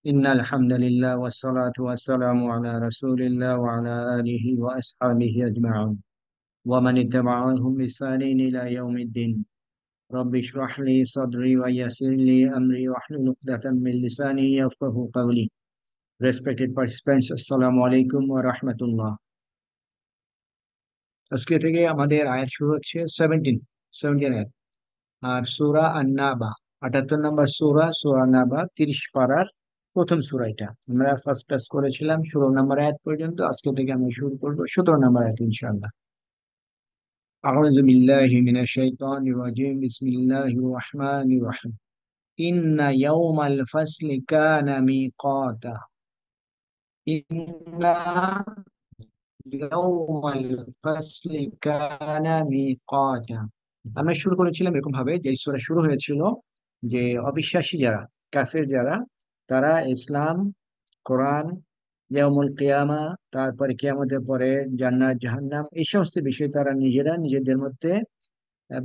إن الحمد لله والصلاة والسلام على رسول الله وعلى آله وأصحابه أجمعين ومن اتبعهم بإحسان إلى يوم الدين. رب اشرح لي صدري ويسر لي أمري واحلل عقدة من لساني يفقه قولي. Respected participants, Assalamu alaikum wa rahmatullah. আজকে থেকে আমাদের আয়াত শুরু হচ্ছে 17 আয়াত। আর সূরা আন-নাবা 78 নম্বর সূরা, সূরা নাবা 30 পারার প্রথম সূরা। এটা আমরা ফার্স্ট ক্লাস করেছিলাম 16 নম্বর আয়াত পর্যন্ত। আজকে থেকে আমি শুরু করব 17 নম্বর আয়াত ইনশাআল্লাহ। আউযু বিল্লাহি মিনাশ শাইতানির রাজিম, বিসমিল্লাহির রহমানির রহিম। ইন্না ইয়াওমাল ফাসলি কানা মিকাতা। ইন্না ইয়াওমাল ফাসলি কানা মিকাতা। আমরা শুরু করেছিলাম এরকম ভাবে যে সূরা শুরু হয়েছিল যে অবিশ্বাসী যারা, কাফের যারা, তারা ইসলাম, কোরআন, ইয়াউমুল কিয়ামা, তারপরে কিয়ামতের পরে জান্নাত জাহান্নাম, এই সমস্ত বিষয় তারা নিজেরা নিজেদের মধ্যে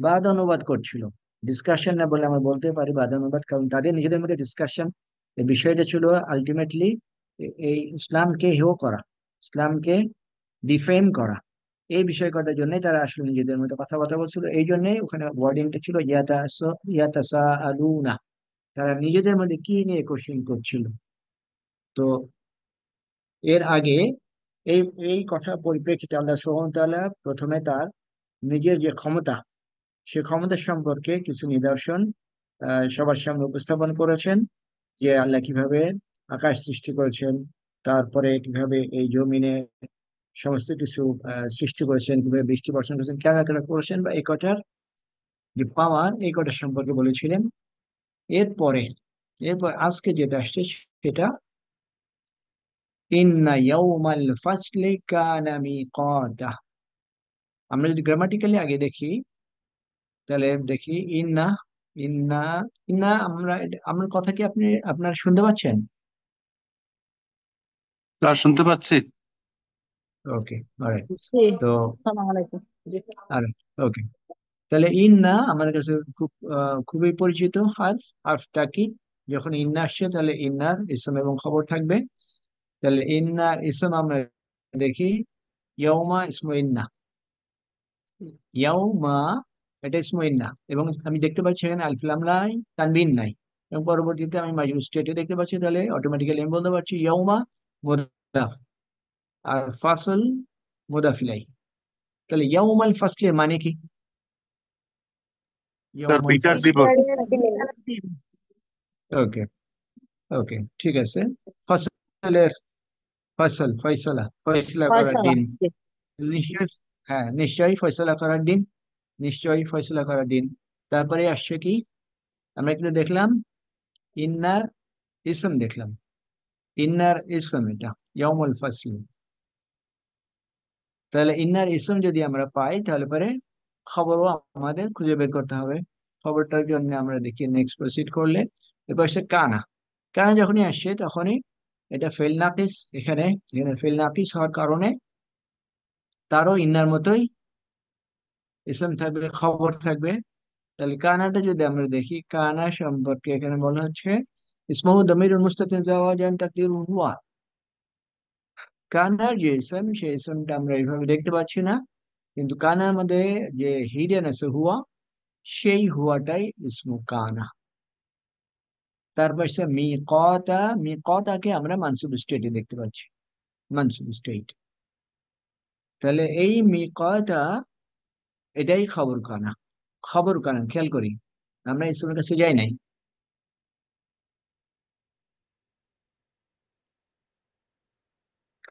বাদ অনুবাদ করছিল। ডিসকাশন না বলে আমরা বলতে পারি বাদ অনুবাদ, কারণ তাদের নিজেদের মধ্যে ডিসকাশন। এই বিষয়টা ছিল আলটিমেটলি এই ইসলামকে হেয় করা, ইসলামকে ডিফেম করা। এই বিষয় করার জন্যই তারা আসলে নিজেদের মধ্যে কথাবার্তা বলছিল। এই জন্যই ওখানে ওয়ার্ডিংটা ছিল ইয়াতাসা আলুনা। তারা নিজেদের মধ্যে কি নিয়ে কোশ্চেন করছিল। তো এর আগে এই এই কথা পরিপ্রেক্ষিতে আল্লাহ সুবহানাহু ওয়া তাআলা প্রথমে তার নিজের যে ক্ষমতা, সে ক্ষমতা সম্পর্কে কিছু নিদর্শন সবার সামনে উপস্থাপন করেছেন। যে আল্লাহ কিভাবে আকাশ সৃষ্টি করেছেন, তারপরে কিভাবে এই জমিনে সমস্ত কিছু সৃষ্টি করেছেন, কিভাবে বৃষ্টি বর্ষণ করেছেন, কেন কেন করেছেন, বা এই কটার যে পাওয়ার, এই কটার সম্পর্কে বলেছিলেন। এরপরে এরপর আজকে যেটা আসছে সেটা ইন্না ইয়াউমাল ফাসলি কানা মিকাতা। আমরা যদি গ্রামাটিক্যালি আগে দেখি, তাহলে দেখি ইন্না, ইন্না, ইন্না, আমার কথা কি আপনারা শুনতে পাচ্ছেন? স্যার শুনতে পাচ্ছি। ওকে, অলরাইট। জি। তো সালাম আলাইকুম। জি। আর ওকে, তাহলে ইন্না আমার কাছে খুবই পরিচিত হারফ, হারফটা কি? যখন ইন্না আসছে তাহলে ইন্নার ইসম এবং খবর থাকবে। তাহলে ইন্নার ইসম আমরা দেখি ইয়াউমা ইসমু ইন্না, ইয়াউমা, এটা ইসমু ইন্না। এবং আমি দেখতে পাচ্ছি এখানে আলিফ লাম নাই, তানবিন নাই। এবং পরবর্তীতে আমি মাজরুর স্টেটে দেখতে পাচ্ছি, তাহলে অটোমেটিক্যালি আমি বলতে পারছি ইয়াউমা মুদাফ, আর ফাসল মুদাফ ইলাইহি। তাহলে ইয়াউমাল ফাসলের মানে কি? স্যার ইয়াউমুল বিচার ফাসল। দিবস। ওকে, ওকে, ঠিক আছে। ফসলের, ফসল, ফয়সালা, ফয়সলা করার ফয়সালা। দিন। জি। নিশ্চয়, হ্যাঁ নিশ্চয়ই ফয়সলা করার দিন, নিশ্চয়ই ফয়সলা করার দিন। তারপরে আসছে কি? আমরা কিন্তু দেখলাম ইন্নার ইসম, দেখলাম ইন্নার ইসম, এটা ইয়াউমুল ফাসল। তাহলে ইন্নার ইসম যদি আমরা পাই তাহলে পরে খবরও আমাদের খুঁজে বের করতে হবে। খবরটার জন্য আমরা দেখি নেক্সট প্রসিড করলে এবার সে কানা। কানা যখনই আসছে তখনই এটা ফেল নাকিস। এখানে এখানে ফেল নাকিস হওয়ার কারণে তারও ইন্নার মতোই ইসম থাকবে, খবর থাকবে। তাহলে কানাটা যদি আমরা দেখি, কানা সম্পর্কে এখানে বলা হচ্ছে ইসমহু দমিরুল মুস্তাতির জাওয়াজান তাকদিরুহু হুয়া। কানার যে ইসম, সেই ইসমটা আমরা এইভাবে দেখতে পাচ্ছি না, কিন্তু কানার মধ্যে যে হিডেন আছে হুয়া, সেই হুয়াটাই ইসমু কানা। তারপর সে মিকাতা, মিকাতাকে আমরা মানসুব স্টেটে দেখতে পাচ্ছি, মানসুব স্টেট। তাহলে এই মিকাতা, এটাই খবর কানা। খবর কানা খেয়াল করি, আমরা ইসমের কাছে যাই নাই।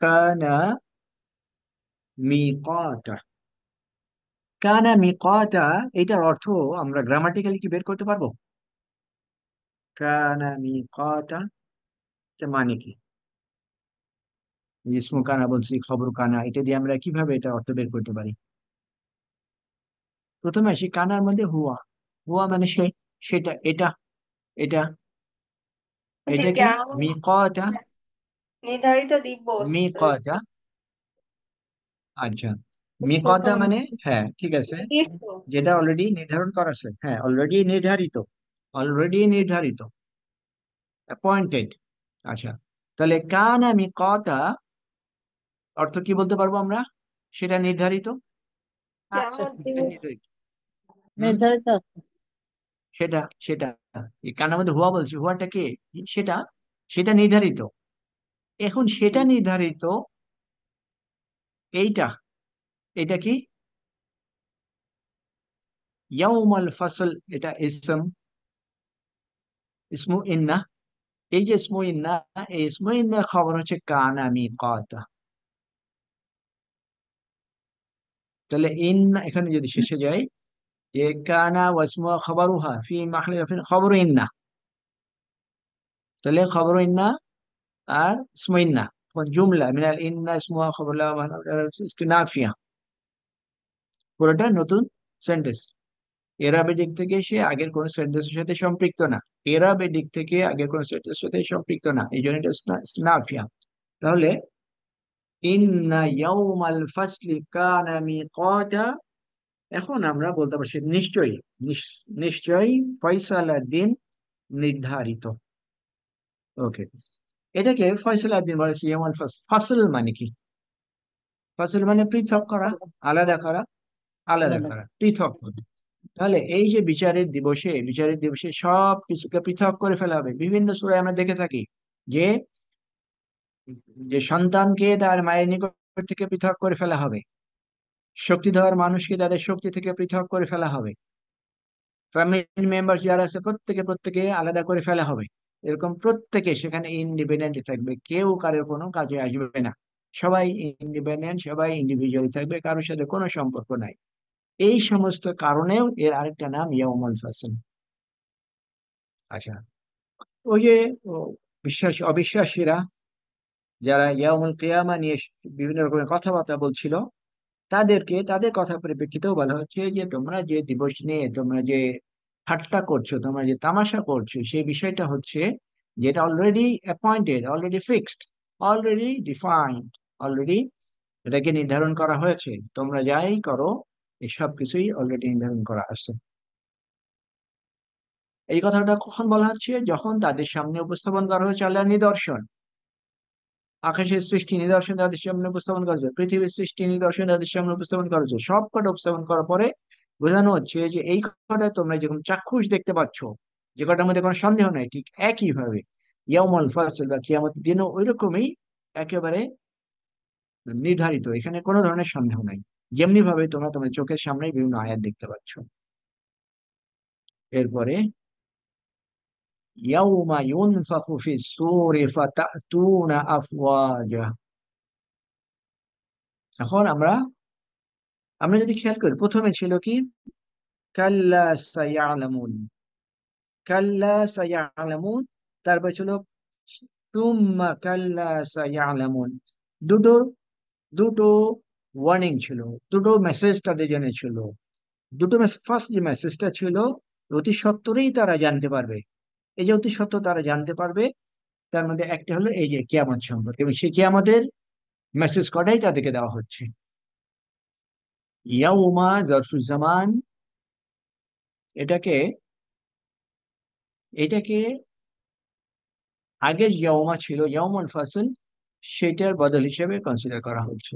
কানা মিকাতা, কানা মিকাতা, এটার অর্থ আমরা গ্রামাটিক্যালি কি বের করতে পারবো? কানা মিকাতা, এটা মানে কি? ইসমু কানা বলছি, খবর কানা, এটা দিয়ে আমরা কিভাবে এটা অর্থ বের করতে পারি? প্রথমে আসি কানার মধ্যে হুয়া। হুয়া মানে সে, সেটা, এটা, এটা, যে এটা কি? কেমন মিকাতা, নির্ধারিত দিবস মিকাতা, আচ্ছা। মিকাতা প্রথম মানে, হ্যাঁ ঠিক আছে, নির্দিষ্ট। যেটা অলরেডি নির্ধারণ করা আছে, হ্যাঁ অলরেডি নির্ধারিত, অলরেডি নির্ধারিত, অ্যাপয়েন্টেড। আচ্ছা, তাহলে কানা মিকাতা অর্থ কি বলতে পারবো আমরা? সেটা নির্ধারিত। আচ্ছা, কিয়ামত সেটা দিবস। নির্ধারিত। হুম। নির্ধারিত আছে। সেটা সেটা এই কানার মধ্যে হুয়া বলছি, হুয়াটা কে? সেটা সেটা নির্ধারিত। এখন সেটা হুম, নির্ধারিত, এইটা, এটা কি? ইয়াউমাল ফাসল, এটা ইসম, ইসমু ইন্না। এই যে ইসমু ইন্না, এই ইসমু ইন্নার খবর হচ্ছে কানা মিকাতা। তাহলে ইন্না এখানে যদি শেষে যাই, যে কানা ওয়াসমু খবরুহা ফি মাহলি রাফিন খবর ইন্না, তাহলে খবর ইন্না আর ইসমু ইন্না জুমলা মিনাল ইন্না ইসমুহা খবর নাফিয়া, পুরোটা নতুন সেন্টেন্স। এরাবের দিক থেকে সে আগের কোন সেন্টেন্সের সাথে সম্পৃক্ত না। এরাবের দিক থেকে আগের কোন সেন্টেন্সের সাথে সম্পৃক্ত না, এই জন্য এটা নাফিয়া। তাহলে ইন্না ইয়াউমাল ফাসলি কানা মিকাতা, এখন আমরা বলতে পারছি নিশ্চয়ই, নিশ্চয়ই ফয়সালার দিন নির্ধারিত। ওকে, এটাকে ফয়সালার দিন বলেছে ইয়াউমাল ফাসল। ফাসল মানে কি? ফাসল মানে পৃথক করা, আলাদা করা, আলাদা আলাদা। করা, পৃথক করা। তাহলে এই যে বিচারের দিবসে সব কিছুকে পৃথক করে ফেলা হবে। বিভিন্ন সূরায় আমরা দেখে থাকি যে যে সন্তানকে তার মায়ের নিকট থেকে পৃথক করে ফেলা হবে, শক্তিধর মানুষকে তাদের শক্তি থেকে পৃথক করে ফেলা হবে, ফ্যামিলি মেম্বার যারা আছে প্রত্যেকে আলাদা করে ফেলা হবে। এরকম প্রত্যেকে সেখানে ইন্ডিপেন্ডেন্ট থাকবে, কেউ কারোর কোনো কাজে আসবে না। সবাই ইন্ডিপেন্ডেন্ট, সবাই ইন্ডিভিজুয়াল থাকবে, কারোর সাথে কোনো সম্পর্ক নাই। এই সমস্ত কারণেও এর আরেকটা নাম ইয়াউমুল ফাসল। আচ্ছা, ওই যে ও, অবিশ্বাসীরা যারা ইয়াউমুল কিয়ামা নিয়ে বিভিন্ন রকমের কথাবার্তা বলছিল, তাদেরকে তাদের কথা পরিপ্রেক্ষিতেও বলা হচ্ছে যে তোমরা যে দিবস নিয়ে তোমরা যে ঠাট্টা করছো, তোমরা যে তামাশা করছো, সেই বিষয়টা হচ্ছে যেটা already appointed, already fixed, already defined, already এটাকে নির্ধারণ করা হয়েছে। তোমরা যাই করো, এসব কিছুই অলরেডি নির্ধারণ করা আছে। এই কথাটা কখন বলা হচ্ছে? যখন তাদের সামনে উপস্থাপন করা হয়েছে আল্লাহর নিদর্শন, আকাশের সৃষ্টি নিদর্শন তাদের সামনে উপস্থাপন করা হয়েছে, পৃথিবীর সৃষ্টি নিদর্শন তাদের সামনে উপস্থাপন করা হয়েছে। সব কটা উপস্থাপন করার পরে বোঝানো হচ্ছে যে এই কটা তোমরা যেরকম চাক্ষুষ দেখতে পাচ্ছ, যে কটার মধ্যে কোনো সন্দেহ নাই, ঠিক একই ভাবে ইয়াউমুল ফাসল বা কিয়ামতের দিনও ওই রকমই একেবারে নির্ধারিত, এখানে কোনো ধরনের সন্দেহ নাই। যেমনি ভাবে তোমরা তোমাদের চোখের সামনে বিভিন্ন আয়াত দেখতে পাচ্ছ। এরপরে ইয়াউমা ইউনফাখু ফিস সূরি ফাতাতুনা আফওয়াজা। এখন আমরা আমরা যদি খেয়াল করি, প্রথমে ছিল কি? কাল্লা সায়ালামুন, কাল্লা সায়ালামুন, তারপর ছিল তুম্মা কাল্লা সায়ালামুন। দুটো দুটো ওয়ার্নিং ছিল, দুটো মেসেজ তাদের জন্য ছিল। দুটো মেসেজ, ফার্স্ট যে মেসেজটা ছিল, অতি সত্বরেই তারা জানতে পারবে। এই যে অতি সত্বর তারা জানতে পারবে, তার মধ্যে একটা হলো এই যে কিয়ামত সম্পর্কে, এবং সেই কিয়ামতের মেসেজ কটাই তাদেরকে দেওয়া হচ্ছে। ইয়াউমা জামান, এটাকে এটাকে আগে ইয়াউমা ছিল ইয়াউমুল ফাসল, সেটার বদল হিসেবে কনসিডার করা হচ্ছে,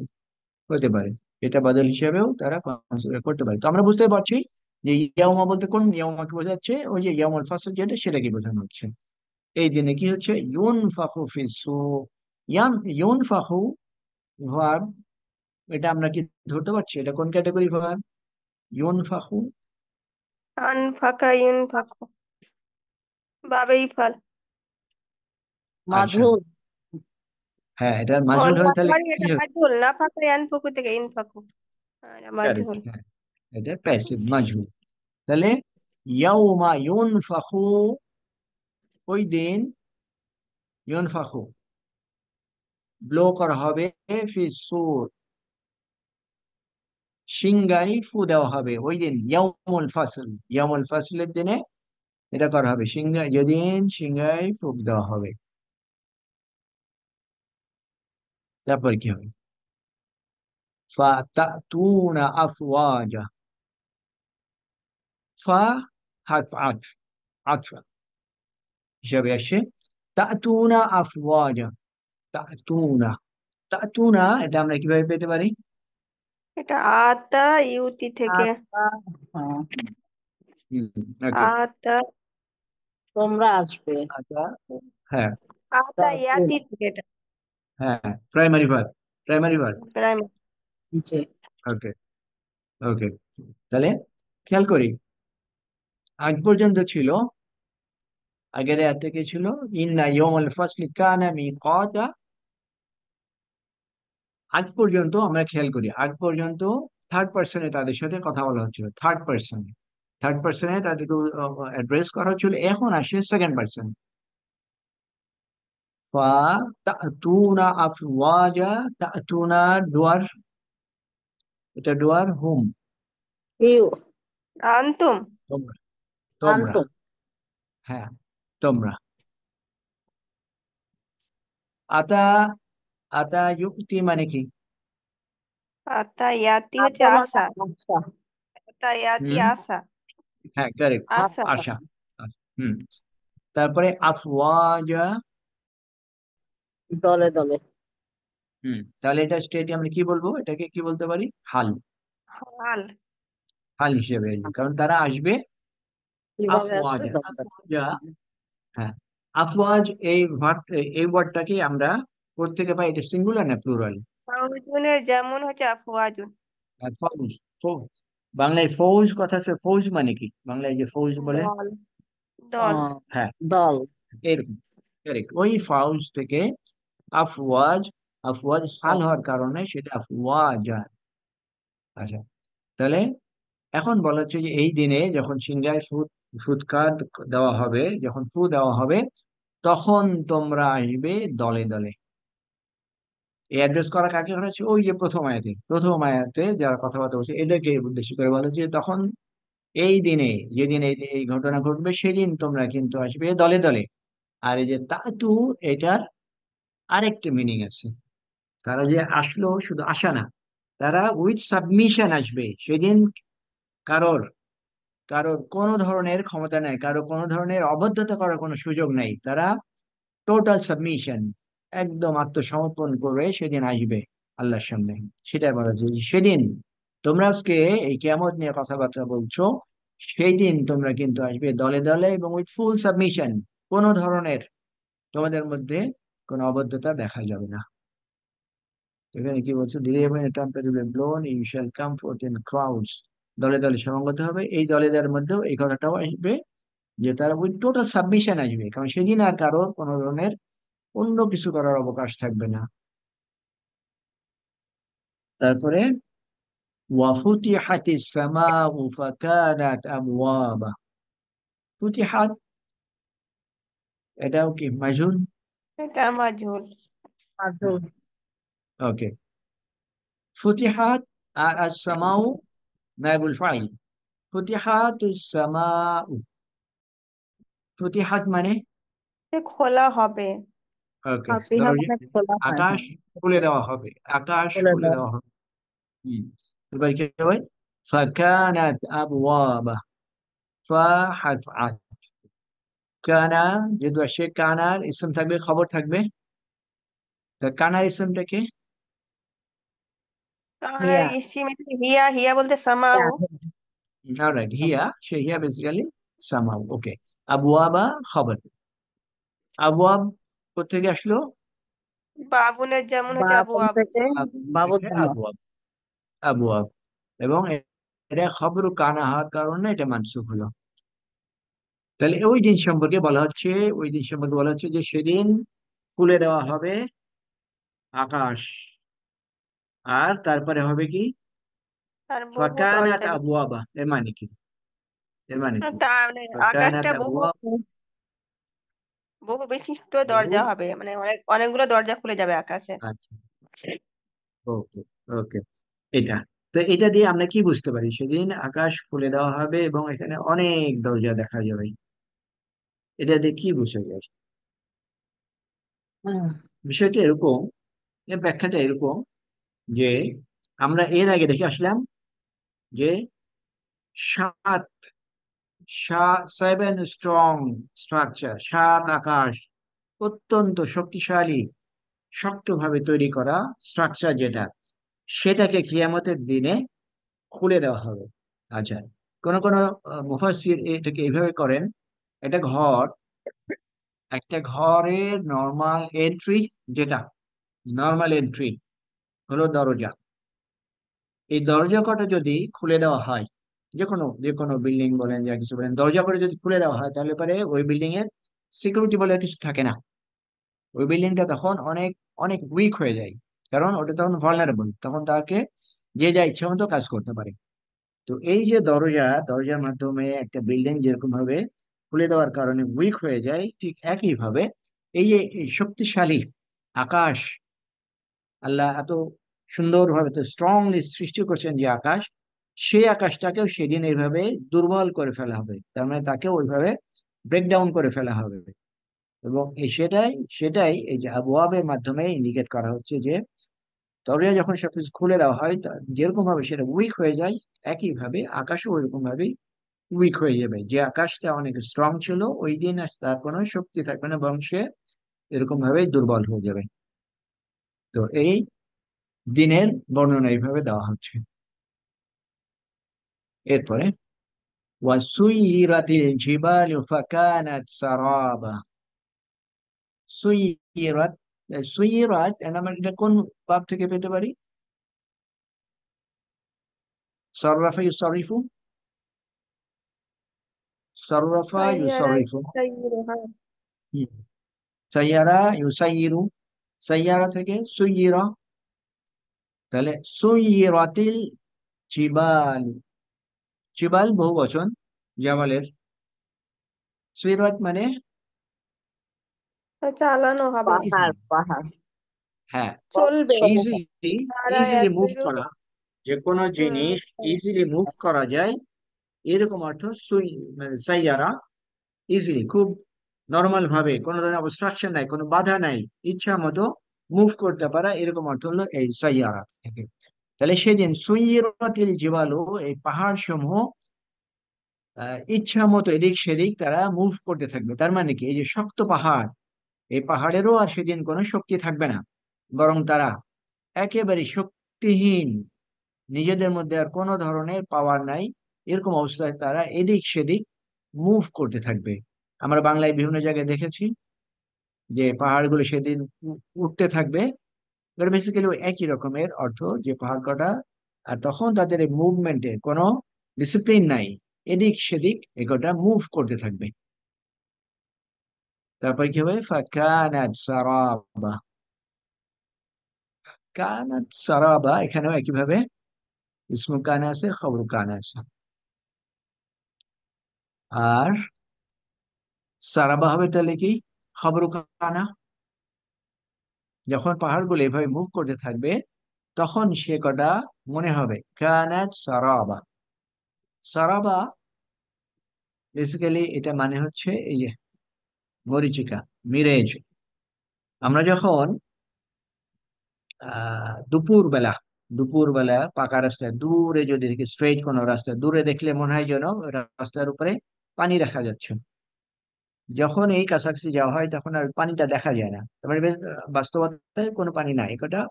হতে পারে এটা বদল হিসেবেও তারা কনসিডার করতে পারে। তো আমরা বুঝতে পারছি যে ইয়াউমা বলতে কোন ইয়াউমাকে বোঝাচ্ছে, ওই যে ইয়াউমুল ফাসল যেটা, সেটাকে বোঝানো হচ্ছে। এই দিনে কি হচ্ছে? ইউনফাখু ফিস-সূর। ইউনফাখু ভার্ব, এটা আমরা কি ধরতে পারছি এটা কোন ক্যাটাগরি ভার্ব? ইউনফাখু। আনফাকা ইউনফাকু, বাবেই ফল। আচ্ছা, মাঝুর। হ্যাঁ, এটা ও মাজহুল না, হয়, তাহলে সরি, কি এটা হবে? মাজহুল না, ফাঁকা ইয়ানফুকু থেকে ইনফাকু। এটা কারেক্ট, মাজহুল। হ্যাঁ, এটা প্যাসিভ মাজহুল। তাহলে ইয়াউমা ইউনফাখু, ওই দিন, ইউনফাখু ব্লো করা হবে, ফিস-সূর সিংগাই ফু দেওয়া হবে ওই দিন, ইয়াউমুল ফাসল, ইয়াউমুল ফাসলের দিনে এটা করা হবে, সিংহাই, যেদিন সিংহাই ফুক দেওয়া হবে। তারপর কি হবে? ফাতাতুনা আফওয়াজা, ফা হারফ আতফ, আতফ হিসাবে আসে। তাতুনা আফওয়াজা, তাতুনা, তাতুনা এটা আমরা কিভাবে পেতে পারি? এটা আতা ইউতি থেকে। আতা, হ্যাঁ, ওকে। আতা, তোমরা আসবে। আচ্ছা, হ্যাঁ, আতা তাতুনা, ইয়াতি থেকে এটা। হ্যাঁ, primary verb, primary verb. Primary. জি। Okay, okay. তাহলে খেয়াল করি, আগ পর্যন্ত ছিল, আগের আয়াতে কি ছিল? ইন্না ইয়াউমাল ফাসলি কানা মিকাতা। আগ পর্যন্ত আমরা খেয়াল করি, আগ পর্যন্ত থার্ড পার্সনে তাদের সাথে কথা বলা হচ্ছিল, থার্ড পার্সনে, থার্ড পার্সনে তাদেরকে অ্যাড্রেস করা হচ্ছিল। এখন আসে সেকেন্ড পার্সন, ফা তাতুনা আফওয়াজা, তাতুনা ডুয়ার, এটা ডুয়ার হুম, ইউ, আনতুম। তোমরা, তোমরা, আনতুম। হ্যাঁ, তোমরা। আতা, আতা ইউক্তি মানে কি? আতা ইয়াতি হচ্ছে আতা মানে আশা। আশা। আতা ইয়াতি হুম, আশা। হ্যাঁ, কারেক্ট, আশা। আশা। আশা। হুম, তারপরে আফওয়াজা। দলে দলে। তাহলে এটা স্টেটে আমরা কি বলবো, এটাকে কি বলতে পারি? হাল, হাল। হাল হিসেবে আসবে, কারণ তারা আসবে কিভাবে আসবে? আফওয়াজা, দলে দলে। আফওয়াজা। হ্যাঁ, আফওয়াজ এই ভার্ব, এই ওয়ার্ডটাকে আমরা কোত্থেকে পাই? এটা সিঙ্গুলার না প্লুরাল? ফাউজুনের যেমন হচ্ছে আফওয়াজুন। ফৌজ, ফৌজ, বাংলায় ফৌজ কথা আছে, ফৌজ মানে কি বাংলায় যে ফৌজ বলে? দল। দল। আহ, হ্যাঁ, দল। এরকম, কারেক্ট, ওই ফাউজ থেকে আফওয়াজ, আফওয়াজ হাল দল। হওয়ার কারণে সেটা আফওয়াজা। আচ্ছা, তাহলে এখন বলা হচ্ছে যে এই দিনে যখন সিংহায় ফুৎকার দেওয়া হবে, যখন ফু দেওয়া হবে, তখন তোমরা আসবে দলে দলে। এই অ্যাড্রেস করা কাকে করা হচ্ছে? ওই যে প্রথম আয়াতে, প্রথম আয়াতে যারা কথাবার্তা বলছে এদেরকে উদ্দেশ্য করে বলা হচ্ছে যে তখন, এই দিনে, যেদিন এই এই ঘটনা ঘটবে সেদিন তোমরা কিন্তু আসবে দলে দলে। আর এই যে তাতু, এটার আরেকটা মিনিং আছে। তারা যে আসলো শুধু আসা না, তারা উইথ সাবমিশন আসবে সেদিন। কারোর, কারোর কোনো ধরনের ক্ষমতা নাই, কারো কোনো ধরনের অবাধ্যতা করার কোনো সুযোগ নাই, তারা টোটাল সাবমিশন, একদম আত্মসমর্পণ করে সেদিন আসবে আল্লাহর সামনে। সেটাই বলা যায় যে সেদিন তোমরা আজকে এই কিয়ামত নিয়ে কথাবার্তা বলছো, সেই দিন তোমরা কিন্তু আসবে দলে দলে এবং উইথ ফুল সাবমিশন। কোনো ধরনের তোমাদের মধ্যে কোনো অবাধ্যতা দেখা যাবে না। এখানে কি বলছে? দিলে এবং trumpet will blown, you shall come forth in crowds. দলে দলে সমাগত হবে, এই দলেদের মধ্যেও এই কথাটাও আসবে যে তারা উইথ টোটাল সাবমিশন আসবে, কারণ সেদিন আর কারো কোনো ধরনের অন্য কিছু করার অবকাশ থাকবে না। তারপরে ওয়াফুতিহাতিস সামাউ ফাকানাত আবওয়াবা। ফুতিহাত, এটাও কি মাজহুল? এটা মাজহুল। মাজহুল। ওকে, ফুতিহাত, আর আস সামাউ নাইবুল ফাইল। ফুতিহাতুস সামাউ, ফুতিহাত মানে, খোলা হবে। ওকে, ফাতিহা ধরো যে মানে খোলা হয়, আকাশ হ্যাঁ। খুলে দেওয়া হবে, আকাশ বলে খুলে দাও। দেওয়া হবে। হম, এবার কি হবে? ফাকানাত আবওয়াবা, ফা হারফ আত, কানা, যেহেতু আসে কানার ইসম থাকবে, খবর থাকবে। তা কানার ইসমটাকে, হিয়া। ইসি হিয়া। হিয়া বলতে সামাউ। হিয়া। অলরাইট, হিয়া, সে হিয়া বেসিক্যালি সামাউ। ওকে, আবওয়াবা খবর। আবওয়াব কোথেকে আসলো? বাবুনের যেমন হচ্ছে আবু বাবন আবু। থেকে বাব বাবুর থেকে জন্য। আবওয়াব, আবওয়াব। এবং এটা খবর কানা হওয়ার কারণে এটা মানসুখ হলো। তাহলে ওই দিন সম্পর্কে বলা হচ্ছে, ওই দিন সম্পর্কে বলা হচ্ছে যে সেদিন খুলে দেওয়া হবে আকাশ, আর তারপরে হবে কি? আর বহু ফাকানাত দরজা আবওয়াবা, এর মানে কি? এর মানে কি? মানে ফাকানাত আকাশটা বহু আবওয়াব, বহু বিশিষ্ট বহু, দরজা হবে, মানে অনেকগুলো দরজা খুলে যাবে আকাশে। আচ্ছা, ওকে, ওকে, এটা, তো এটা দিয়ে আমরা কি বুঝতে পারি? সেদিন আকাশ খুলে দেওয়া হবে এবং এখানে অনেক দরজা দেখা যাবে, এটা দিয়ে কি বোঝা যায়? হুম। বিষয়টা এরকম, এর ব্যাখ্যাটা এরকম যে আমরা এর আগে দেখে আসলাম যে সাত, সেভেন স্ট্রং স্ট্রাকচার, সাত আকাশ, অত্যন্ত শক্তিশালী, শক্তভাবে তৈরি করা স্ট্রাকচার যেটা, সেটাকে কিয়ামতের দিনে খুলে দেওয়া হবে। আচ্ছা, কোন কোন মুফাসসির এটাকে এইভাবে করেন, একটা ঘর, একটা ঘরের নর্মাল এন্ট্রি, যেটা নর্মাল এন্ট্রি হলো দরজা। এই দরজা কটা যদি খুলে দেওয়া হয়, যে কোনো বিল্ডিং বলেন, যা কিছু বলেন, দরজা করে যদি খুলে দেওয়া হয়, তাহলে পরে ওই বিল্ডিং এর সিকিউরিটি বলে কিছু থাকে না। ওই বিল্ডিংটা তখন অনেক অনেক উইক হয়ে যায়, কারণ ওটা তখন ভালনারেবল, তখন তাকে যে যা ইচ্ছা মতো কাজ করতে পারে। তো এই যে দরজার মাধ্যমে একটা বিল্ডিং যেরকম ভাবে খুলে দেওয়ার কারণে উইক হয়ে যায়, ঠিক একই ভাবে এই যে এই শক্তিশালী আকাশ, আল্লাহ এত সুন্দরভাবে তো স্ট্রংলি সৃষ্টি করছেন যে আকাশ, সেই আকাশটাকেও সেদিন এইভাবে দুর্বল করে ফেলা হবে, তার মানে তাকে ওইভাবে ব্রেকডাউন করে ফেলা হবে। এবং সেটাই সেটাই এই যে আবওয়াবের মাধ্যমে ইন্ডিকেট করা হচ্ছে যে দরজা যখন সবকিছু খুলে দেওয়া হয়, যেরকম ভাবে সেটা উইক হয়ে যায়, একই ভাবে আকাশও ওইরকম ভাবেই উইক হয়ে যাবে। যে আকাশটা অনেক স্ট্রং ছিল, ওই দিন আর তার কোনো শক্তি থাকবে না, বরং সে এরকম ভাবে দুর্বল হয়ে যাবে। তো এই দিনের বর্ণনা এইভাবে দেওয়া হচ্ছে। এরপরে ওয়াসুইরাতিল জিবালু ফাকানাত সারাবা। সুইরাত, সুইরাত আমরা এটা কোন বাব থেকে পেতে পারি? সররাফা ইউসারিফু, সররাফা সাইয়ারা ইউসারিফু। সাইয়্যিরু, হ্যাঁ। হুম। সাইয়ারা ইউসাইয়িরু, সাইয়ারা থেকে সুইরা, তাহলে সুইরাতিল জিবাল, জিবাল বহু বচন জামালের, সুইরাত মানে চালানো হবে, ইজিলি, পাহাড় পাহাড় হ্যাঁ, চলবে। ইজিলি, তারা ইজিলি মুভ ইয়াসিরু। করা, যে কোনো হুম। জিনিস ইজিলি মুভ করা যায়, এরকম অর্থ মানে সাইয়ারা, ইজিলি, খুব নর্মাল ভাবে, কোনো ধরনের অবস্ট্রাকশন নাই, কোনো বাধা নাই, ইচ্ছা মতো মুভ করতে পারা, এরকম অর্থ হলো এই সাইয়ারা থেকে। তাহলে সেদিন সুইরাতিল জিবালু, এই পাহাড় সমূহ ইচ্ছা মতো এদিক সেদিক তারা মুভ করতে থাকবে। তার মানে কি, এই যে শক্ত পাহাড়, এই পাহাড়েরও আর সেদিন কোনো শক্তি থাকবে না, বরং তারা একেবারে শক্তিহীন, নিজেদের মধ্যে আর কোনো ধরনের পাওয়ার নাই, এরকম অবস্থায় তারা এদিক সেদিক মুভ করতে থাকবে। আমরা বাংলায় বিভিন্ন জায়গায় দেখেছি যে পাহাড়গুলো সেদিন উঠতে থাকবে, এটা বেসিক্যালি একই রকমের অর্থ, যে পাহাড় কটা, আর তখন তাদের এই মুভমেন্টে কোনো ডিসিপ্লিন নাই, এদিক সেদিক এগোটা মুভ করতে থাকবে। তারপর কি হবে, ফাকানাত সারাবা, কানাত সারাবা, এখানেও একইভাবে ইসমু কানা আছে, খবর কানা আছে। আর সারাবা হবে তাহলে কি, খবর কানা, যখন পাহাড়গুলো এভাবে মুভ করতে থাকবে, তখন সে কটা মনে হবে কানাত সারাবা। সারাবা বেসিক্যালি এটা মানে হচ্ছে এই যে মরীচিকা, মিরেজ। আমরা যখন দুপুর বেলা পাকা রাস্তায় দূরে যদি দেখি, স্ট্রেট কোনো রাস্তা দূরে দেখলে মনে হয় যেন রাস্তার উপরে পানি দেখা যাচ্ছে। যখন এই কাছাকাছি যাওয়া হয়, তখন আর পানিটা দেখা যায় না, তার মানে বাস্তবতায় কোনো পানি নাই, এটা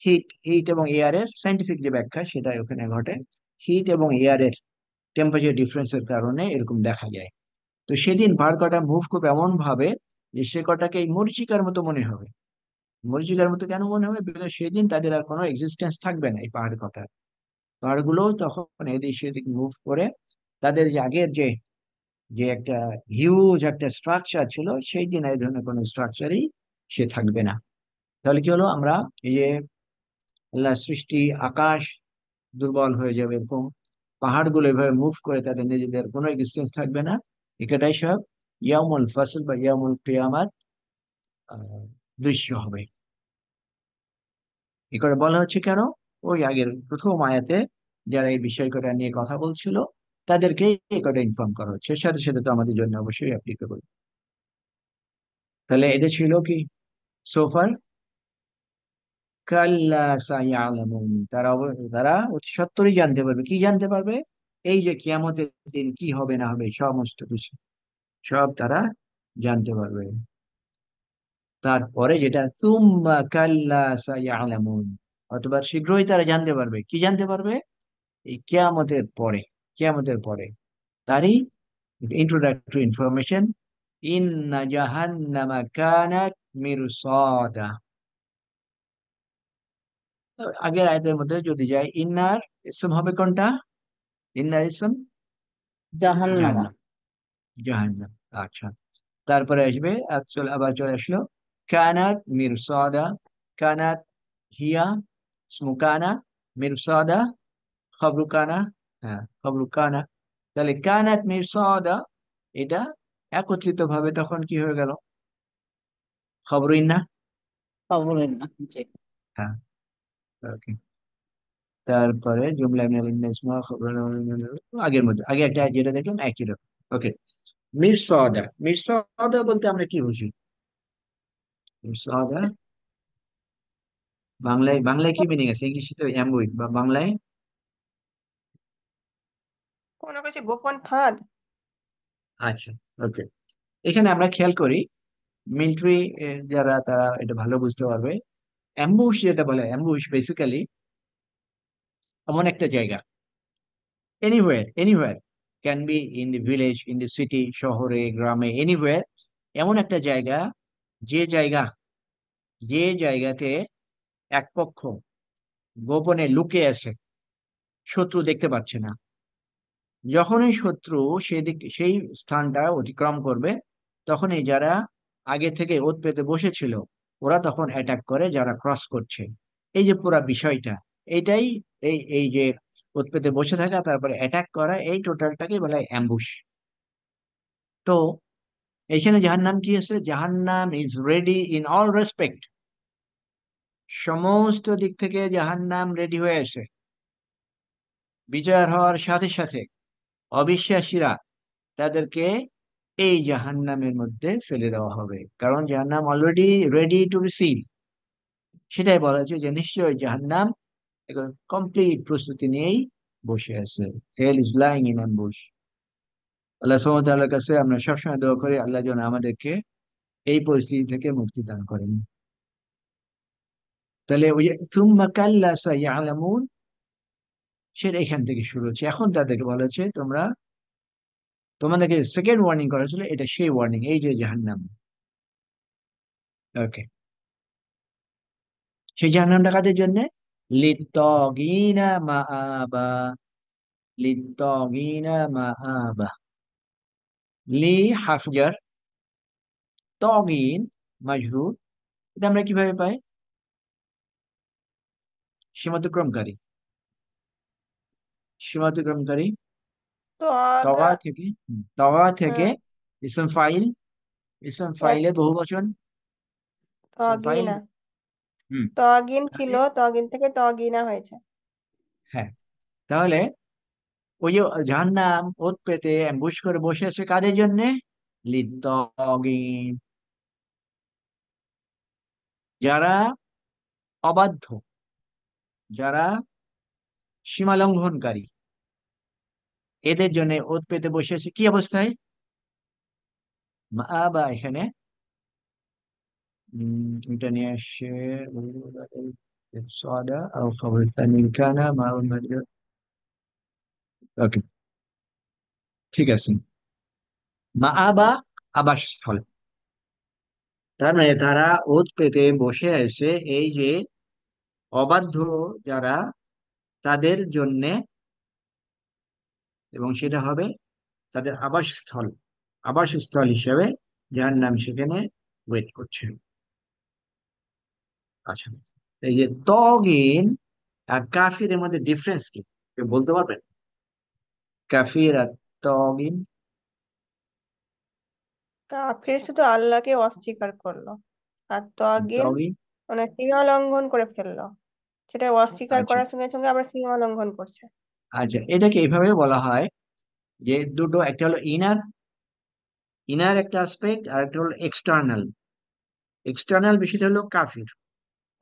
হিট, হিট এবং এয়ারের সাইন্টিফিক যে ব্যাখ্যা সেটাই ওখানে ঘটে। হিট এবং এয়ারের টেম্পারেচার ডিফারেন্সের কারণে এরকম দেখা যায়। তো সেদিন পাহাড় কটা মুভ করবে এমন ভাবে যে সে কটাকে এই মরীচিকার মতো মনে হবে। মরীচিকার মতো কেন মনে হবে? বিকজ সেদিন তাদের আর কোনো এক্সিস্টেন্স থাকবে না, এই পাহাড় কটার। পাহাড়গুলো তখন এদিক সেদিক মুভ করে তাদের যে আগের যে যে একটা হিউজ একটা স্ট্রাকচার ছিল, সেই দিন এই ধরনের কোনো স্ট্রাকচারই সে থাকবে না। তাহলে কি হলো, আমরা এই যে আল্লাহ সৃষ্টি আকাশ দুর্বল হয়ে যাবে, এরকম পাহাড়গুলো এভাবে মুভ করে তাদের নিজেদের কোনো এক্সিস্টেন্স থাকবে না, এটাই সব ইয়ামুল ফাসল বা ইয়ামুল কিয়ামাত দৃশ্য হবে। এ করে বলা হচ্ছে কেন, ওই আগের প্রথম আয়াতে যারা এই বিষয়টা নিয়ে কথা বলছিল, তাদেরকে এই কথা ইনফর্ম করা হচ্ছে, সাথে সাথে তো আমাদের জন্য অবশ্যই অ্যাপ্লিকেবল। তাহলে এটা ছিল কি সোফার, কাল্লা সায়ালামুন, তারা অতি সত্বরই জানতে পারবে। কি জানতে পারবে? এই যে কিয়ামতের দিন কি হবে না হবে, সমস্ত কিছু সব তারা জানতে পারবে। তারপরে যেটা তুম্মা কাল্লা সায়ালামুন, অথবা শীঘ্রই তারা জানতে পারবে, কি জানতে পারবে? এই কিয়ামতের পরে, কিয়ামতের পরে তারই ইন্ট্রোডাক্টরি ইনফরমেশন। ইন্না জাহান্নামা কানাত মিরসাদা। আগের আয়াতের মধ্যে যদি যায়, ইন্নার ইসম হবে কোনটা? ইন্নার ইসম জাহান্নামা। জাহান্নাম, জাহান্নাম। আচ্ছা, তারপরে আসবে, আবার চলে আসলো কানাত মিরসাদা। কানাত হিয়া ইসমু কানা, মিরসাদা খবরু কানা। হ্যাঁ, খবরু কানা। তাহলে কানাত মিরসাদা, এটা একত্রিত ভাবে তখন কি হয়ে গেল? খবর ইন্না। খবরের না, জি। হ্যাঁ, ওকে। তারপরে জুমলা মিনাল ইন্না ইসমা খবর, আগের মধ্যে আগে একটা যেটা দেখলাম একই রকম। ওকে। মিরসাদা, মিরসাদা বলতে আমরা কি বুঝি? মিরসাদা বাংলায়, বাংলায় কি মিনিং আছে? ইংলিশে তো অ্যাম্বুশ, বা বাংলায়? কোনো কিছু গোপন ফাঁদ। আচ্ছা, ওকে। এখানে আমরা খেয়াল করি, মিলিটারি যারা, তারা এটা ভালো বুঝতে পারবে। অ্যাম্বুশ যেটা বলে, অ্যাম্বুশ বেসিক্যালি এমন একটা জায়গা, anywhere, anywhere, can be in the village, in the city, শহরে, গ্রামে, এনিওয়্যার। এমন একটা জায়গা, যে জায়গা, যে জায়গাতে এক পক্ষ গোপনে লুকিয়ে আছে, শত্রু দেখতে পাচ্ছে না। যখনই শত্রু সেদিক, সেই স্থানটা অতিক্রম করবে, তখনই যারা আগে থেকে ওৎ পেতে বসেছিল, ওরা তখন অ্যাটাক করে যারা ক্রস করছে। এই যে পুরা বিষয়টা, এইটাই, এই এই যে ওৎ পেতে বসে থাকা, তারপরে অ্যাটাক করা, এই টোটালটাকে বলা হয় অ্যাম্বুশ। তো এইখানে জাহান্নাম কি আছে? জাহান্নাম is ready in all respect. সমস্ত দিক থেকে জাহান্নাম রেডি হয়ে আছে। বিচার হওয়ার সাথে সাথে অবিশ্বাসীরা, তাদেরকে এই জাহান্নামের মধ্যে ফেলে দেওয়া হবে, কারণ জাহান্নাম অলরেডি রেডি টু রিসিভ। সেটাই বলা হচ্ছে যে নিশ্চয়ই জাহান্নাম কমপ্লিট প্রস্তুতি নিয়েই বসে আছে। He'll is lying in ambush. আল্লাহ সুবহানাহু ওয়া তাআলার কাছে আমরা সবসময় দোয়া করি, আল্লাহ যেন আমাদেরকে এই পরিস্থিতি থেকে মুক্তি দান করেন। তাহলে ওই যে তুম্মা কাল্লা সায়ালামুন, সেটা এখান থেকে শুরু হচ্ছে। এখন তাদেরকে বলা হচ্ছে, তোমরা, তোমাদেরকে সেকেন্ড ওয়ার্নিং করা ছিল, এটা সেই ওয়ার্নিং, এই যে জাহান্নাম। ওকে। সেই জাহান্নামটা কাদের জন্য? লিত্তাগিনা মাআবা, লিত্তাগিনা মাআবা। লি হাফজার, তগিন মাজরুর। এটা আমরা কিভাবে পাই? সীমাতিক্রমকারী, সীমাতিক্রমকারী। তো আগা। তগা থেকে, তগা থেকে হুম। ইসম ফাইল, ইসম ফাইলের বহু বচন, ইসম ফাইল। তগিনা। হুম। তগিন ছিল, তাহলে, তগিন থেকে তগিনা হয়েছে। হ্যাঁ, তাহলে ওই যে জাহান্নাম ওত পেতে অ্যাম্বুশ করে বসে আছে কাদের জন্য? লিত্তাগিন, যারা অবাধ্য, যারা সীমা লঙ্ঘনকারী, এদের জন্য ওত পেতে বসে আছে কি অবস্থায়? বা এখানে এটা নিয়ে আসছে সাদা আও খবর তানিন কানা মাউন মাজরুর। ওকে, ঠিক আছে। বা আবাসস্থল, তার মানে তারা ওত পেতে বসে আছে, এই যে অবাধ্য যারা, তাদের জন্যে, এবং সেটা হবে তাদের আবাসস্থল, আবাসস্থল হিসেবে জাহান্নাম সেখানে ওয়েট করছে। আচ্ছা, এই যে তগিন আর কাফিরের মধ্যে ডিফারেন্স কি, কেউ বলতে পারবেন? কাফির আর তগিন। কাফির শুধু আল্লাহকে অস্বীকার করলো, আর তগিন তগিন, মানে সীমা লঙ্ঘন করে ফেললো। সেটা অস্বীকার আচ্ছা, করার সঙ্গে সঙ্গে আবার সীমা লঙ্ঘন করছে। আচ্ছা, এটাকে এইভাবে বলা হয় যে দুটো, একটা হলো ইনার, ইনার একটা অ্যাসপেক্ট, আর একটা হলো এক্সটার্নাল। এক্সটার্নাল বিষয়টা হলো কাফির,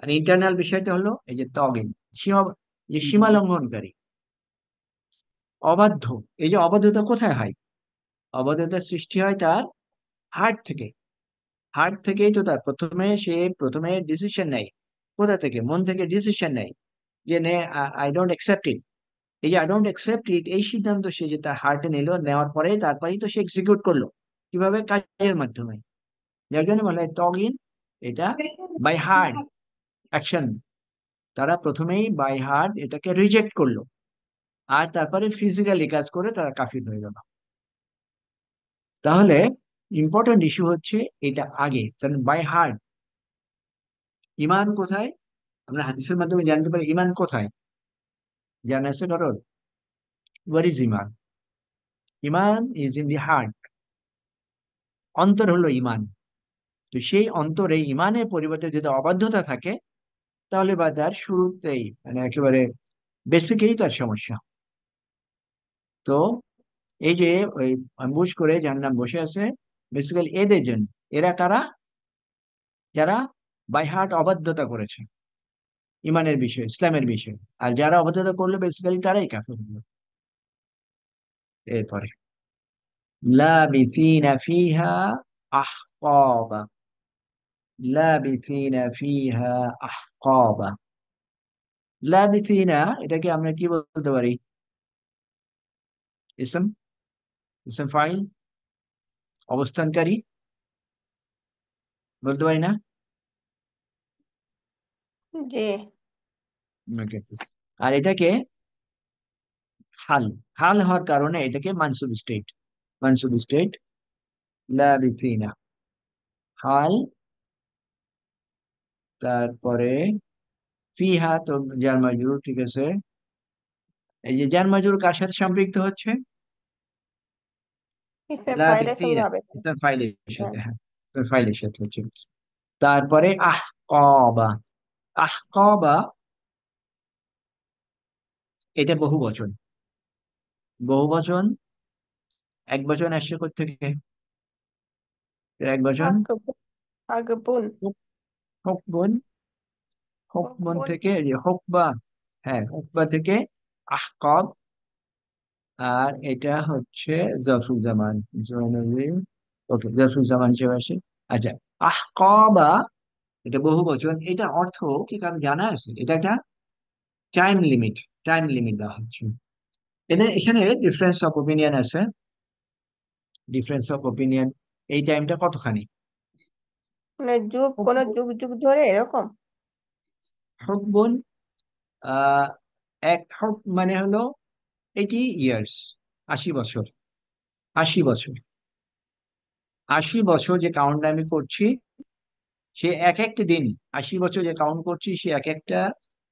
আর ইন্টারনাল বিষয়টা হলো এই যে তগিন, সীমা, যে সীমা লঙ্ঘনকারী, অবাধ্য। এই যে অবাধ্যতা কোথায় হয়? অবাধ্যতার সৃষ্টি হয় তার হার্ট থেকে, হার্ট থেকেই তো তার প্রথমে ডিসিশন নেয়। কোথা থেকে? মন থেকে ডিসিশন নেয় যে আই ডোন্ট অ্যাকসেপ্ট ইট। এই যে আই ডোন্ট অ্যাকসেপ্ট ইট, এই সিদ্ধান্ত সে যে তার হার্টে নিল, নেওয়ার পরে তারপরেই তো সে এক্সিকিউট করলো। কিভাবে? কাজের মাধ্যমে। যার জন্য বলে তগিন, এটা বাই হার্ট অ্যাকশন। তারা প্রথমেই বাই হার্ট এটাকে রিজেক্ট করলো, আর তারপরে ফিজিক্যালি কাজ করে তারা কাফির হয়ে গেল। তাহলে ইম্পর্টেন্ট ইস্যু হচ্ছে এটা আগে, কারণ বাই হার্ট। ইমান কোথায়? আমরা হাদিসের মাধ্যমে জানতে পারি ইমান কোথায়। জানা আছে কারণ? What is Iman? Iman is in the heart. অন্তর হলো ইমান। তো সেই অন্তরে ইমানের পরিবর্তে যদি অবাধ্যতা থাকে, তাহলে বা তার শুরুতেই মানে একেবারে বেসিকেই তার সমস্যা। তো এই যে ওই অ্যাম্বুশ করে জাহান্নাম বসে আছে, বেসিক্যালি এদের জন্য। এরা কারা? যারা বাই হার্ট অবাধ্যতা করেছে ইমানের বিষয়ে, ইসলামের বিষয়ে। আর যারা অবাধ্যতা করলো বেসিক্যালি তারাই কাফের হলো। এরপরে লাবিথিনা ফিহা আহকাবা। লাবিথিনা ফিহা আহকাবা। লাবিথিনা, এটাকে আমরা কি বলতে পারি? ইসম, ইসম ফাইল, অবস্থানকারী, বলতে পারি না? জি। Okay. আর এটাকে হাল, হাল হওয়ার কারণে এটাকে মানসুব স্টেট, মানসুব স্টেট। লাবিথিনা হাল, তারপরে ফিহা তো জার মাজরুর, ঠিক আছে। এই যে জার মাজরুর কার সাথে সম্পৃক্ত হচ্ছে? ইসে ফাইলের সঙ্গে লাবিথিনা হবে। ইসম ফাইলের হ্যাঁ। সাথে, হ্যাঁ, ইসম ফাইলের সাথে হচ্ছে। তারপরে আহকাবা। আহকাবা, এটা বহু বচন। বহু বচন, এক বচন আসছে কোত্থেকে? এক বচন আগবুন। আগবুন। হুকবুন। হুকবুন আগবুন। থেকে, এই যে হুকবা, হ্যাঁ হুকবা থেকে আহকাব। আর এটা হচ্ছে জাফরুজ্জামান, ওকে জাফরুজ্জামান হিসেবে আসে। আচ্ছা, আহকাবা, এটা বহু বচন। এটা অর্থ কি কারণ জানা আছে? এটা একটা টাইম লিমিট, টাইম লিমিট দেওয়া হচ্ছে। এদের এখানে ডিফারেন্স অফ ওপিনিয়ন আছে, ডিফারেন্স অফ ওপিনিয়ন। এই টাইমটা কতখানি? মানে যুগ, কোন যুগ যুগ ধরে এরকম? হুকবুন, আহ এক হুক মানে হলো 80 ইয়ার্স, 80 বছর। 80 বছর, 80 বছর যে কাউন্ট আমি করছি, সে এক একটা দিন, 80 বছর যে কাউন্ট করছি, সে এক একটা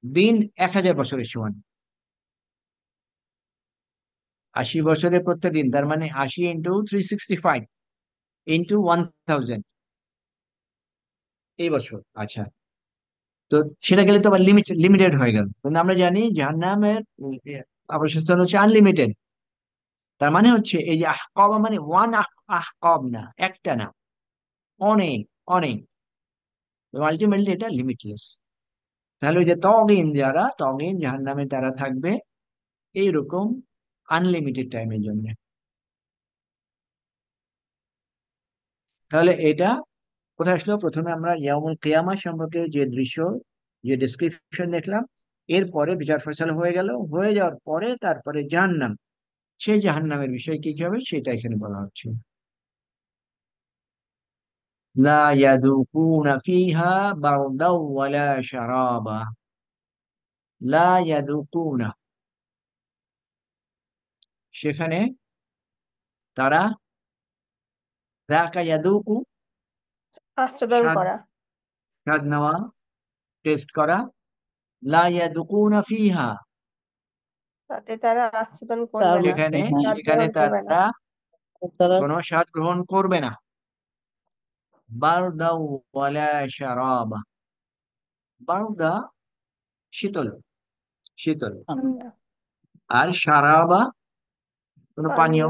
দিন 1000 বছরের সমান। 80 বছরের প্রত্যেক দিন, তার মানে 80 × 365 × 1000 এই বছর। আচ্ছা, তো সেটা গেলে তো আবার লিমিটেড হয়ে গেল। কিন্তু আমরা জানি জাহান্নামের আবাসস্থল হচ্ছে আনলিমিটেড। তার মানে হচ্ছে এই যে আহকাব মানে ওয়ান আহকাব না, একটা না, অনেক, অনেক। আলটিমেটলি এটা লিমিটলেস। তাহলে ওই যে তগিন, যারা তগিন জাহান্নামে, তারা থাকবে এইরকম আনলিমিটেড টাইমের জন্য। তাহলে এটা কোথায় আসলো? প্রথমে আমরা ইয়াউমুল কিয়ামা সম্পর্কে যে দৃশ্য, যে ডেসক্রিপশন দেখলাম, এরপরে বিচার ফয়সালা হয়ে গেল, হয়ে যাওয়ার পরে তারপরে জাহান্নাম, সেই জাহান্নামের বিষয় কি কি হবে সেটা এখানে বলা হচ্ছে। লা ইয়াযুকুনা ফিহা বারদাও ওয়ালা শারাবা। লা ইয়াযুকুনা, সেখানে তারা, যাকা ইয়াযুকু, আস্বাদন স্বাদ, করা। স্বাদ নেওয়া, টেস্ট করা। লা ইয়াযুকুনা ফিহা, তাতে তারা আস্বাদন তার করবে না, মধ্যে সেখানে হ্যাঁ, স্বাদ সেখানে গ্রহণ করবে না। তারা তারা কোনো স্বাদ গ্রহণ করবে না। বারদাও ওয়ালা শারাবা। বারদা শীতল, শীতল। ঠান্ডা। আর সারাবা কোনো পানীয়, পানীয়।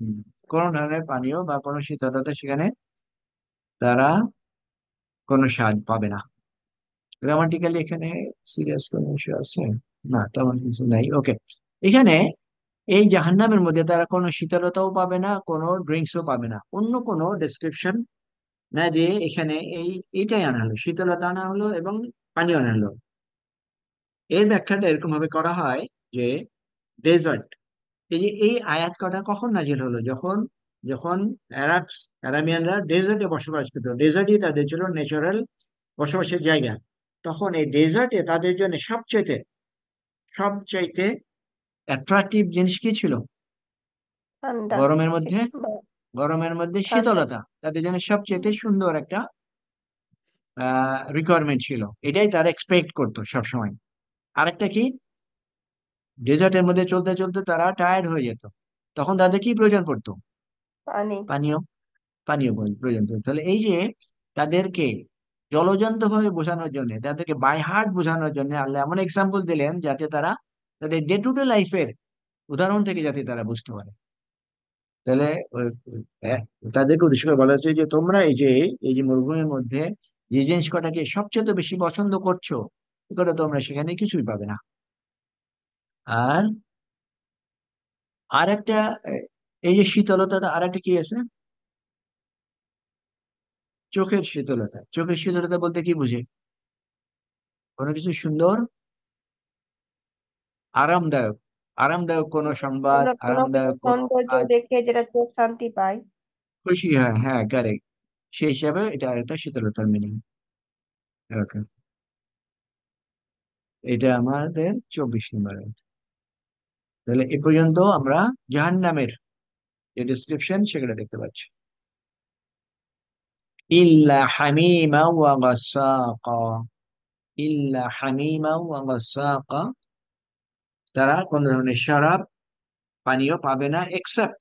হুম, কোনো ধরনের পানীয় বা কোনো শীতলতা সেখানে তারা কোনো স্বাদ পাবে না। গ্রামাটিক্যালি এখানে সিরিয়াস কোনো ইস্যু আছে? না, তেমন কিছু নাই। ওকে, এখানে এই জাহান্নামের মধ্যে তারা কোনো শীতলতাও পাবে না, কোনো ড্রিঙ্কসও পাবে না। অন্য কোনো ডেসক্রিপশন না দিয়ে এখানে এইটাই আনা হলো, শীতলতা আনা হলো এবং পানি আনা হলো। এর ব্যাখ্যাটা এরকম ভাবে করা হয় যে ডেজার্ট, এই যে এই আয়াত কটা কখন নাজিল হলো, যখন যখন আরামিয়ানরা ডেজার্টে বসবাস করতো, ডেজার্টই তাদের ছিল ন্যাচারাল বসবাসের জায়গা। তখন এই ডেজার্টে তাদের জন্য সবচাইতে সবচাইতে অ্যাট্রাকটিভ জিনিস কি ছিল? ঠান্ডা। গরমের মধ্যে, বা- গরমের মধ্যে ঠান্ডা। শীতলতা তাদের জন্য হুম, সবচেয়ে সুন্দর একটা রিকোয়ারমেন্ট ছিল, এটাই তারা এক্সপেক্ট করতো সবসময়। আরেকটা কি, ডেজার্টের মধ্যে চলতে চলতে তারা টায়ার্ড হয়ে যেত, তখন তাদের কি প্রয়োজন পড়তো? পানি। পানীয়, প্রয়োজন পড়তো। তাহলে এই যে তাদেরকে জলজন্ত ভাবে বোঝানোর জন্য, তাদেরকে বাই হার্ট বোঝানোর জন্য আল্লাহ এমন এক্সাম্পল দিলেন যাতে তারা তাদের ডে টু ডে লাইফের উদাহরণ থেকে যাতে তারা বুঝতে পারে। তাহলে আহ, তাদেরকে উদ্দেশ্য করে বলা হচ্ছে যে তোমরা এই যে মরুভূমির মধ্যে যে জিনিস কটাকে সবচেয়ে বেশি পছন্দ করছো, এ কথা তোমরা সেখানে কিছুই পাবে না। আর আর একটা আহ, এই যে শীতলতাটা, আর একটা কি আছে, চোখের শীতলতা। চোখের শীতলতা বলতে কি বুঝে? কোনো কিছু সুন্দর, আরামদায়ক, আরামদায়ক কোনো সংবাদ, কোনো কিছু আরামদায়ক কোনো সৌন্দর্য কাজ, দেখে যেটা চোখ শান্তি পায়। খুশি হয়, হ্যাঁ কারেক্ট। সেই হিসাবে এটা একটা শীতলতার মিনিং। ওকে, এটা আমাদের 24 নম্বর। তাহলে এ পর্যন্ত আমরা জাহান্নামের যে ডিসক্রিপশন সেগুলো দেখতে পাচ্ছি। ইল্লা হামিমা ওয়া গাসসাকা, ইল্লা হামিমা ওয়া গাসসাকা, তারা কোন ধরনের শরাব পানীয় পাবে না এক্সেপ্ট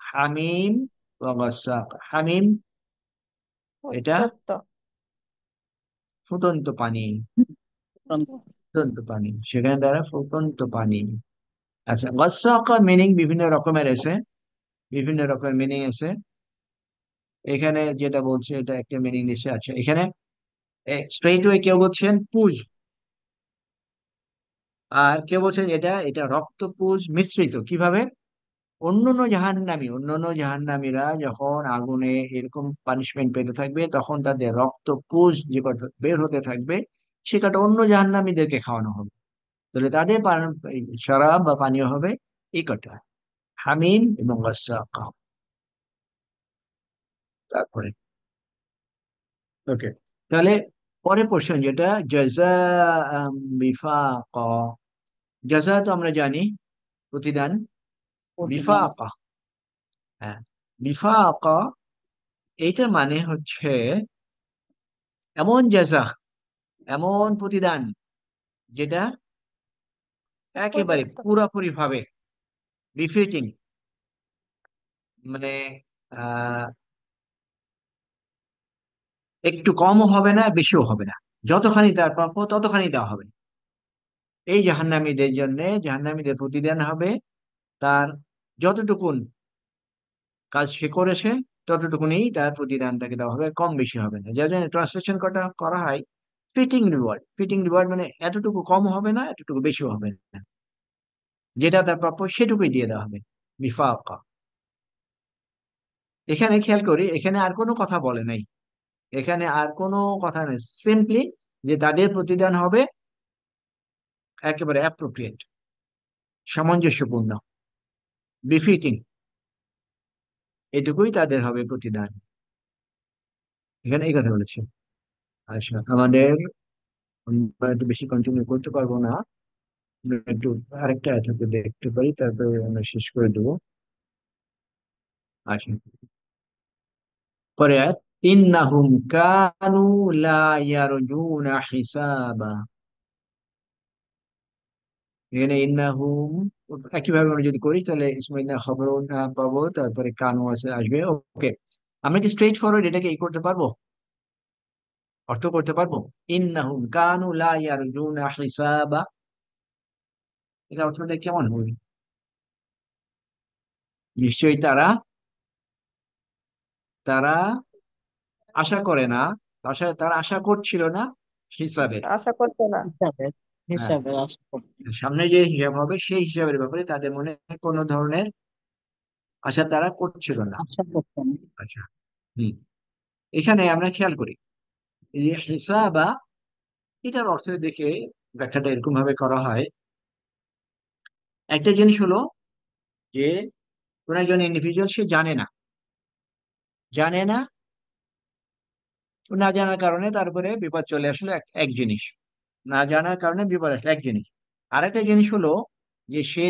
হামিম ওয়া গাসসাকা। হামিম এটা উত্তপ্ত। ফুটন্ত পানি, ফুটন্ত পানি, সেখানে তারা ফুটন্ত পানি। আচ্ছা, গাসসাকা মিনিং বিভিন্ন রকমের আছে, বিভিন্ন রকমের মিনিং আছে। এখানে যেটা বলছে এটা একটা মিনিং দিচ্ছে। আচ্ছা, এখানে স্ট্রেইট ওয়ে কেউ বলছেন পুজ, আর কেউ বলছেন এটা এটা রক্তপুজ মিশ্রিত। কিভাবে? অন্যান্য জাহান্নামীরা যখন আগুনে এরকম পানিশমেন্ট পেতে থাকবে, তখন তাদের রক্তপুজ যে কটা বের হতে থাকবে, সে কটা অন্য জাহান্নামীদেরকে খাওয়ানো হবে। তাহলে তাদের এই শরাব বা পানীয় হবে এই কটা, হামিম এবং গাসসাকা। তারপরে ওকে, তাহলে পরের পোর্শন যেটা জাযা বিফাকা। জাযা তো আমরা জানি প্রতিদান, প্রতিদান। বিফাকা, হ্যাঁ, বিফাকা এইটার মানে হচ্ছে এমন জাযা, এমন প্রতিদান যেটা একেবারে উপযুক্ত। পুরোপুরি ভাবে বিফিটিং, মানে আহ একটু কমও হবে না, বেশিও হবে না, যতখানি তার প্রাপ্য ততখানি দেওয়া হবে। এই জাহান্নামীদের জন্য, জাহান্নামীদের প্রতিদান হবে তার যতটুকুন কাজ সে করেছে ততটুকুনি তার প্রতিদান তাকে দেওয়া হবে, কম বেশি হবে না। যার জন্য ট্রান্সলেশন করা করা হয় ফিটিং রিওয়ার্ড। ফিটিং রিওয়ার্ড মানে এতটুকু কম হবে না, এতটুকু বেশিও হবে না, যেটা তার প্রাপ্য সেটুকুই দিয়ে দেওয়া হবে। বিফাকা, এখানে খেয়াল করি এখানে আর কোনো কথা বলে নাই, এখানে আর কোনো কথা নেই, সিম্পলি যে তাদের প্রতিদান হবে একেবারে অ্যাপ্রোপ্রিয়েট, সামঞ্জস্যপূর্ণ, বিফিটিং, এটুকুই তাদের হবে প্রতিদান। এখানে এই কথা বলেছে। আচ্ছা, আমাদের আমরা একটু বেশি কন্টিনিউ করতে পারবো না, আমরা একটু আরেকটা আয়াত দেখতে পারি, তারপরে আমরা শেষ করে দেবো। আচ্ছা, পরে আয়াত, ইন্নাহুম কানু লা ইয়ারজুনা হিসাবা। এখানে ইন্নাহুম একইভাবে আমরা যদি করি তাহলে ইসমাইল খবর পাবো, তারপরে কানু আছে আসবে। ওকে, আমরা কি স্ট্রেট ফরওয়ার্ড এটাকে এই করতে পারবো, অর্থ করতে পারবো? ইন্নাহুম কানু লা ইয়ারজুনা হিসাবা, এটা অর্থটা কেমন হবে? নিশ্চয়ই তারা তারা আশা করে না, তারা আশা করছিল না হিসাবের। আশা করতো না। হিসাবে, হ্যাঁ, হিসাবে আশা করতে। সামনে যে হিসাব হবে সেই হিসাবের ব্যাপারে তাদের মনে কোনো ধরনের আশা তারা করছিল না। আশা করতেন। আচ্ছা, হুম। এখানে আমরা খেয়াল করি এই যে হিসাবা, এটার অর্থ দেখে ব্যাখ্যাটা এরকম ভাবে করা হয়। একটা জিনিস হলো যে কোন একজন ইন্ডিভিজুয়াল সে জানে না, না জানার কারণে তারপরে বিপদ চলে আসলো, এক জিনিস। না জানার কারণে বিপদ আসলো এক জিনিস। আরেকটা জিনিস হলো যে সে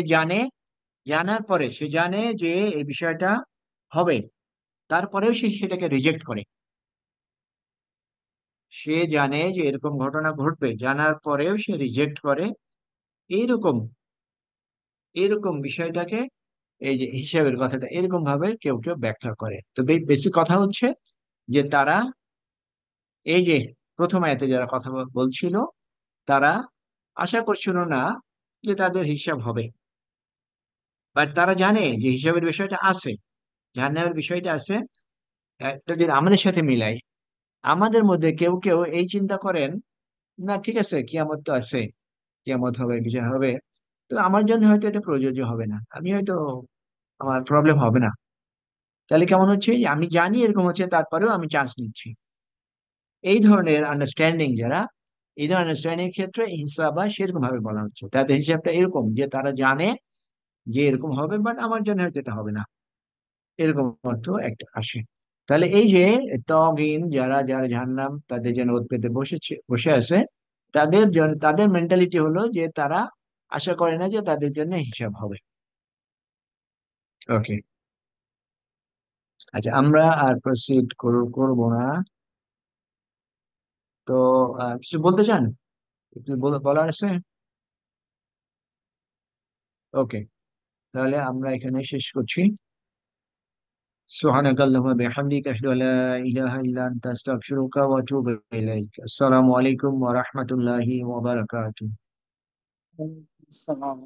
জানার পরে সে জানে যে এই বিষয়টা হবে, তারপরেও সে সেটাকে রিজেক্ট করে। সে জানে যে এরকম ঘটনা ঘটবে, জানার পরেও সে রিজেক্ট করে। এইরকম এইরকম বিষয়টাকে, এই যে হিসাবের কথাটা এরকম ভাবে কেউ কেউ ব্যাখ্যা করে। তো বেশি কথা হচ্ছে যে তারা এই যে প্রথম আয়াতে যারা কথা বলছিল, তারা আশা করছিল না যে তাদের হিসাব হবে, বাট তারা জানে যে হিসাবের বিষয়টা আছে, জাহান্নামের বিষয়টা আছে। একটা যদি আমাদের সাথে মিলাই, আমাদের মধ্যে কেউ কেউ এই চিন্তা করেন, না ঠিক আছে কিয়ামত তো আছে, কিয়ামত হবে, বিচার হবে, তো আমার জন্য হয়তো এটা প্রযোজ্য হবে না, আমি হয়তো, আমার প্রবলেম হবে না। তাহলে কেমন হচ্ছে, যে আমি জানি এরকম হচ্ছে তারপরেও আমি চান্স নিচ্ছি। এই ধরনের আন্ডারস্ট্যান্ডিং যারা, এই ধরনের আন্ডারস্ট্যান্ডিং ক্ষেত্রে হিসাব বা সেরকম ভাবে বলা হচ্ছে, তাদের হিসাবটা এরকম যে তারা জানে যে এরকম হবে, বাট আমার জন্য হয়তো এটা হবে না, এরকম অর্থ একটা আসে। তাহলে এই যে তগিন যারা যারা জাহান্নাম তাদের জন্য ওত পেতে বসে আছে, তাদের মেন্টালিটি হলো যে তারা আশা করে না যে তাদের জন্য হিসাব হবে। ওকে, আচ্ছা আমরা আর প্রসিড করবো না। তো কিছু বলতে চান, একটু বলার আছে? ওকে, তাহলে আমরা এখানে শেষ করছি। سبحانك اللهم وبحمدك أشهد أن لا إله إلا أنت أستغفرك وأتوب إليك. السلام عليكم ورحمة الله وبركاته. السلام